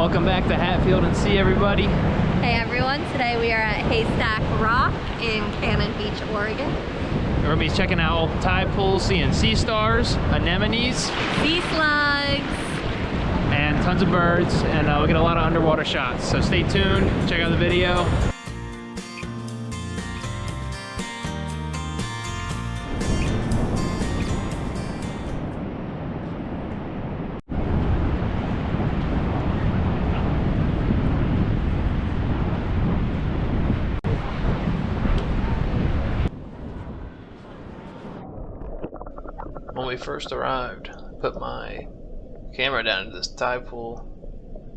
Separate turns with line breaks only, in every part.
Welcome back to Hatfield and Sea, everybody.
Hey everyone, today we are at Haystack Rock in Cannon Beach, Oregon.
We're gonna be checking out all the tide pools, seeing sea stars, anemones,
Sea slugs,
and tons of birds, and we'll get a lot of underwater shots. So stay tuned, check out the video. When we first arrived, I put my camera down into this tide pool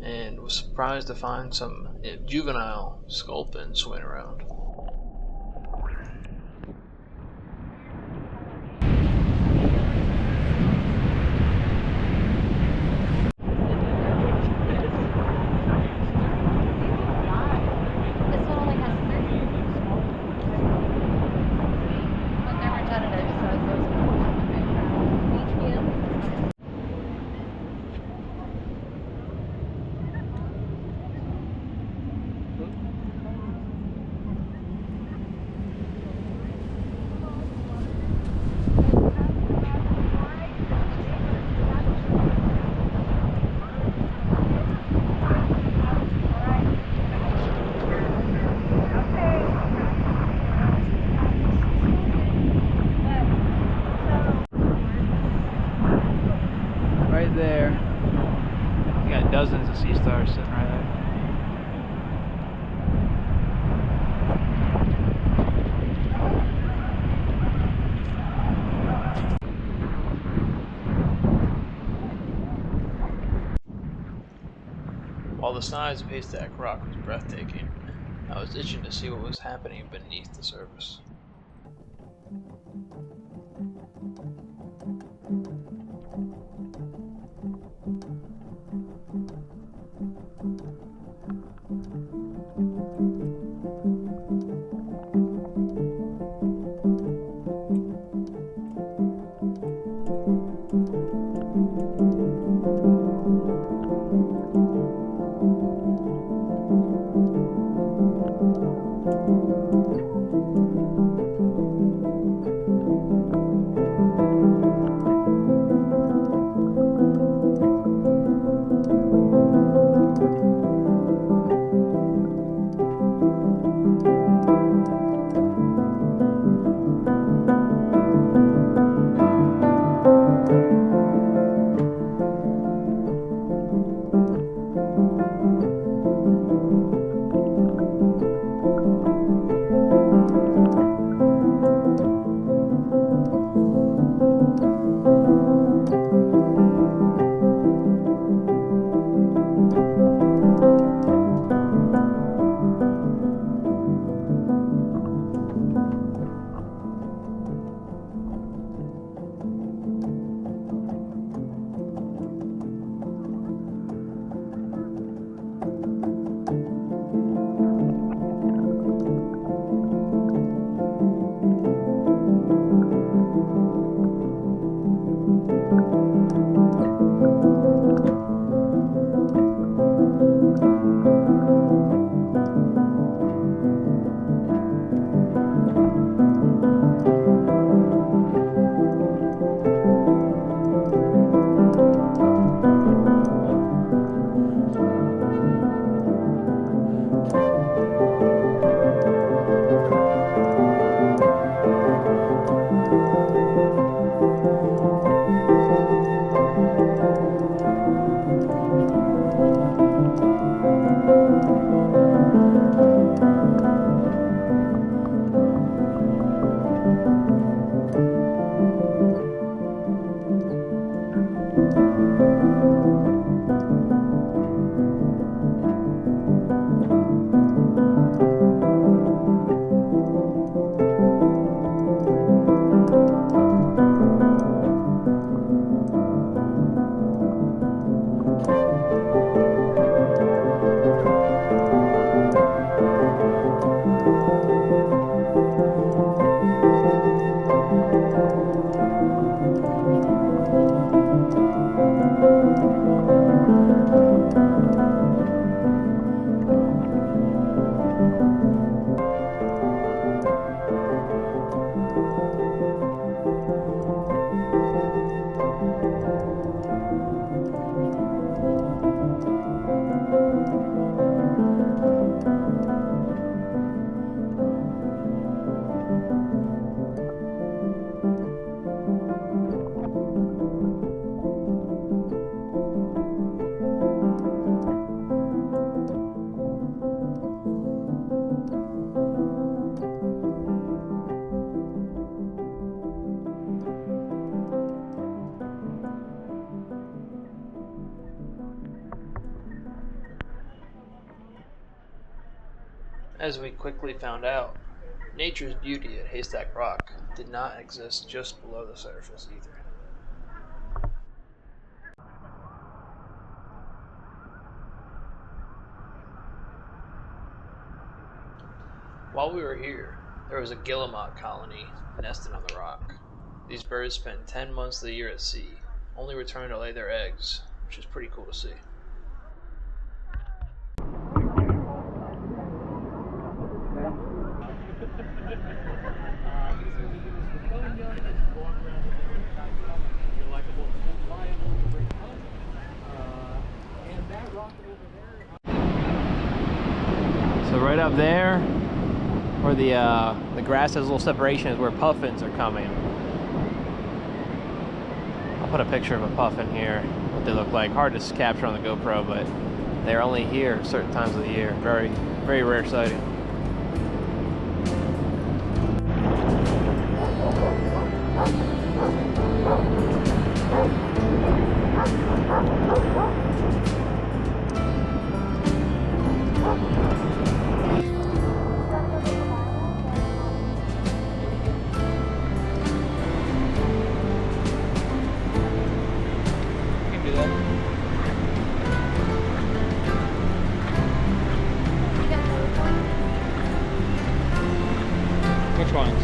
and was surprised to find some juvenile sculpins swimming around.
This one only has 3. But they're regenerative, so it goes beach view.
Right there, you got dozens of sea stars sitting right there. While the size of Haystack Rock was breathtaking, I was itching to see what was happening beneath the surface. As we quickly found out, nature's beauty at Haystack Rock did not exist just below the surface either. While we were here, there was a guillemot colony nesting on the rock. These birds spend 10 months of the year at sea, only return to lay their eggs, which is pretty cool to see.
So right up there, where the grass has a little separation, is where puffins are coming. I'll put a picture of a puffin here, what they look like. Hard to capture on the GoPro, but they're only here certain times of the year. Very, very rare sighting. Which ones?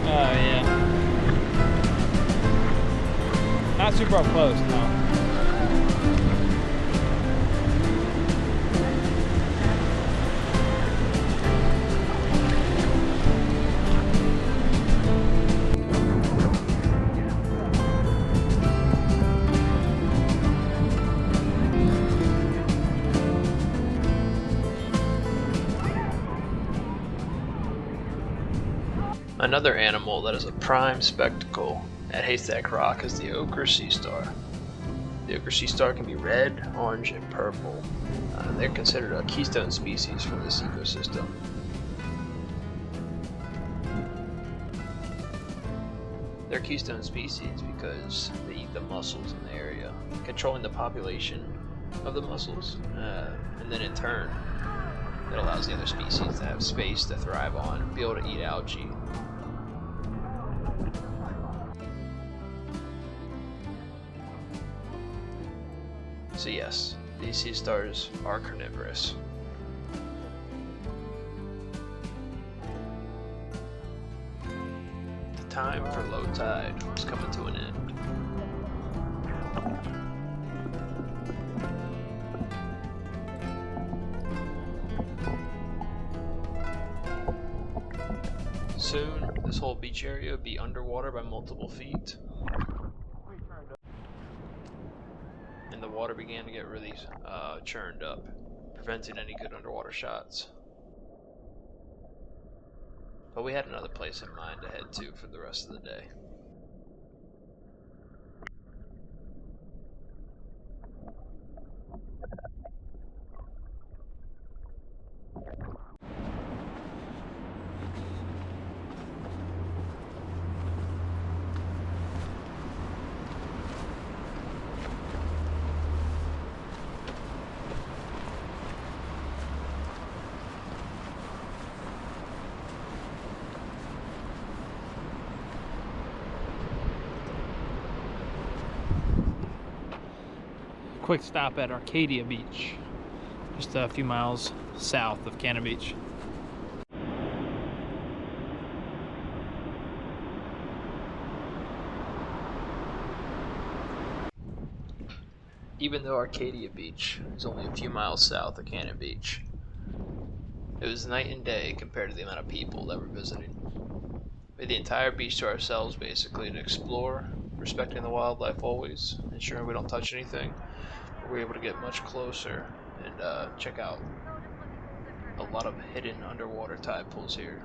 Oh, yeah. Not super up close, no.
Another animal that is a prime spectacle at Haystack Rock is the ochre sea star. The ochre sea star can be red, orange, and purple. They're considered a keystone species for this ecosystem. They're keystone species because they eat the mussels in the area, controlling the population of the mussels, and then in turn, it allows the other species to have space to thrive on, be able to eat algae. So yes, these sea stars are carnivorous. The time for low tide is coming to an end. Soon, this whole beach area will be underwater by multiple feet. And the water began to get really churned up, preventing any good underwater shots. But we had another place in mind to head to for the rest of the day.
Quick stop at Arcadia Beach, just a few miles south of Cannon Beach.
Even though Arcadia Beach is only a few miles south of Cannon Beach, it was night and day compared to the amount of people that were visiting. We had the entire beach to ourselves basically to explore, respecting the wildlife always, ensuring we don't touch anything. But we're able to get much closer and check out a lot of hidden underwater tide pools here.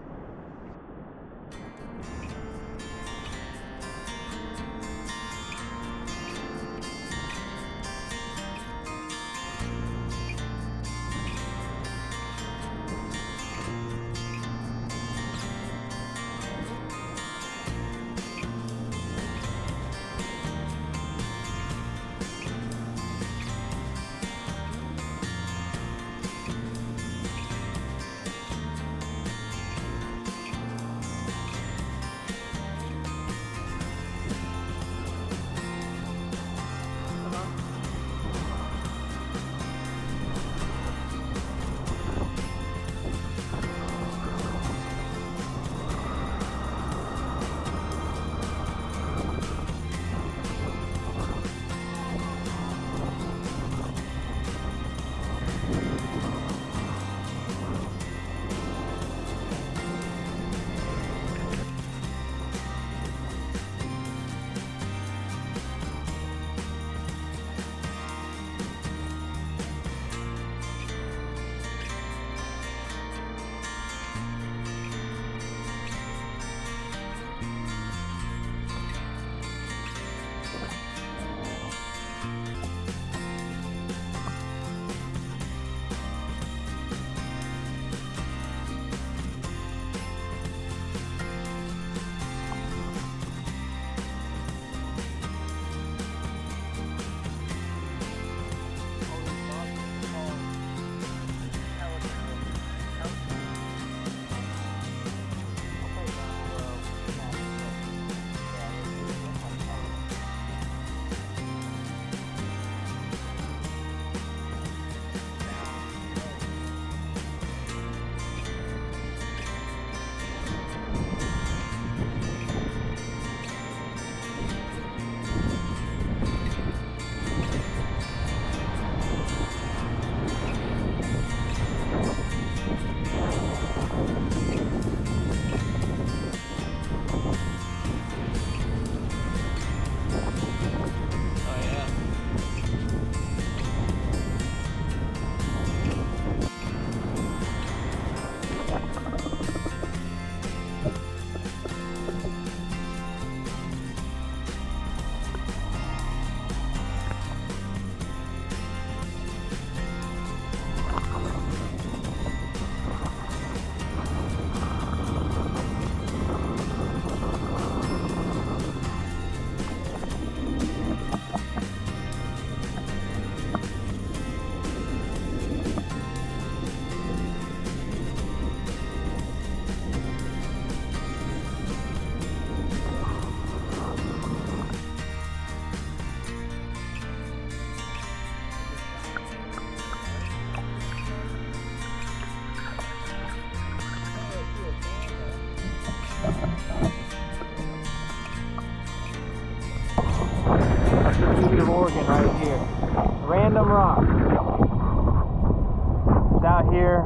It's out here,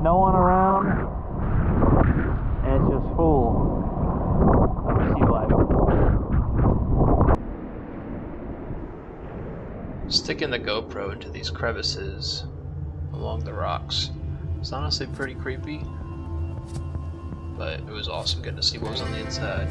no one around, and it's just full of sea life.
Sticking the GoPro into these crevices along the rocks. It's honestly pretty creepy, but it was awesome getting to see what was on the inside.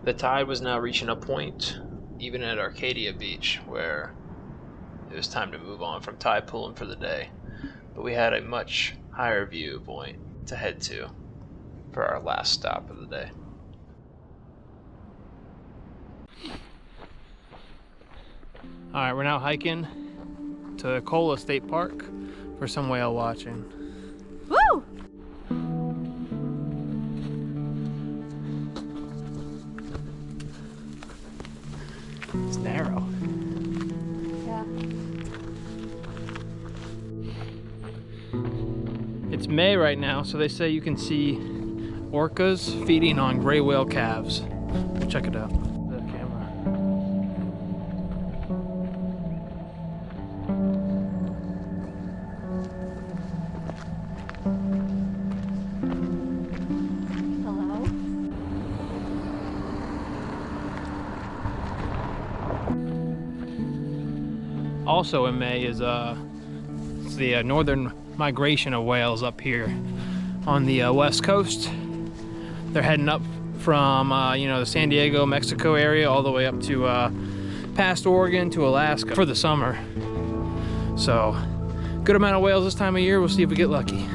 The tide was now reaching a point, even at Arcadia Beach, where it was time to move on from tide pooling for the day. But we had a much higher view point to head to for our last stop of the day.
Alright, we're now hiking to Ecola State Park for some whale watching.
Woo!
It's narrow.
Yeah.
It's May right now, so they say you can see orcas feeding on gray whale calves. Check it out. The camera.
Hello?
Also in May is it's the northern migration of whales up here on the west coast. They're heading up from the San Diego, Mexico area all the way up to past Oregon to Alaska for the summer. So good amount of whales this time of year. We'll see if we get lucky. You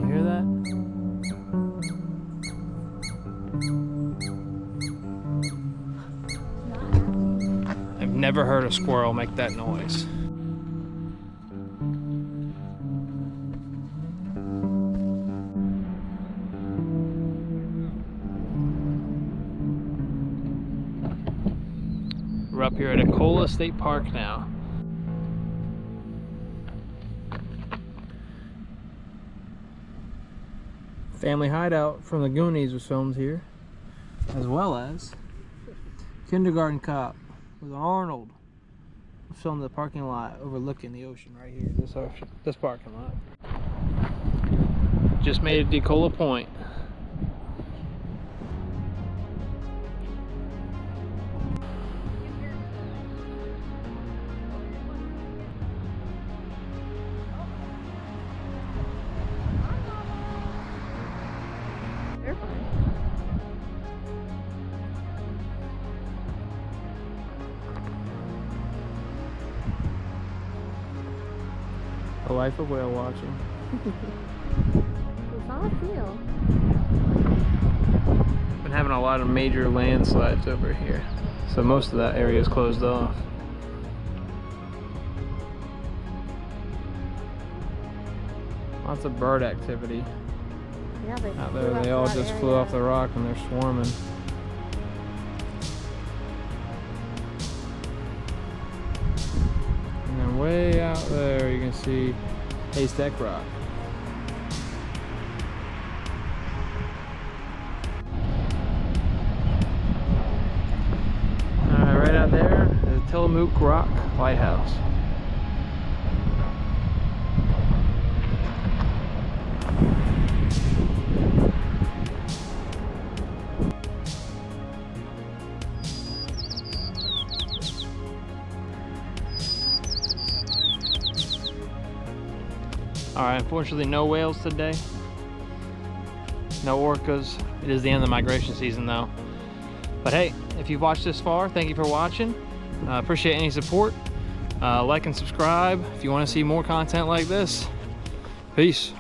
hear that? I've never heard a squirrel make that noise. We're up here at Ecola State Park now. Family Hideout from the Goonies was filmed here, as well as Kindergarten Cop with Arnold. We filmed the parking lot overlooking the ocean right here. This parking lot. Just made it to Ecola Point.
They're fine.
The life of whale watching.
It's all seal.
Been having a lot of major landslides over here, so most of that area is closed off. Lots of bird activity
Yeah, they
out
flew
there.
up
They all
that
just
area.
flew off the rock and they're swarming. And then way out there you can see Haystack Rock. Right out there is Tillamook Rock Lighthouse. Alright, unfortunately no whales today. No orcas. It is the end of the migration season though. But hey, if you've watched this far, thank you for watching. Appreciate any support. Like and subscribe if you want to see more content like this. Peace.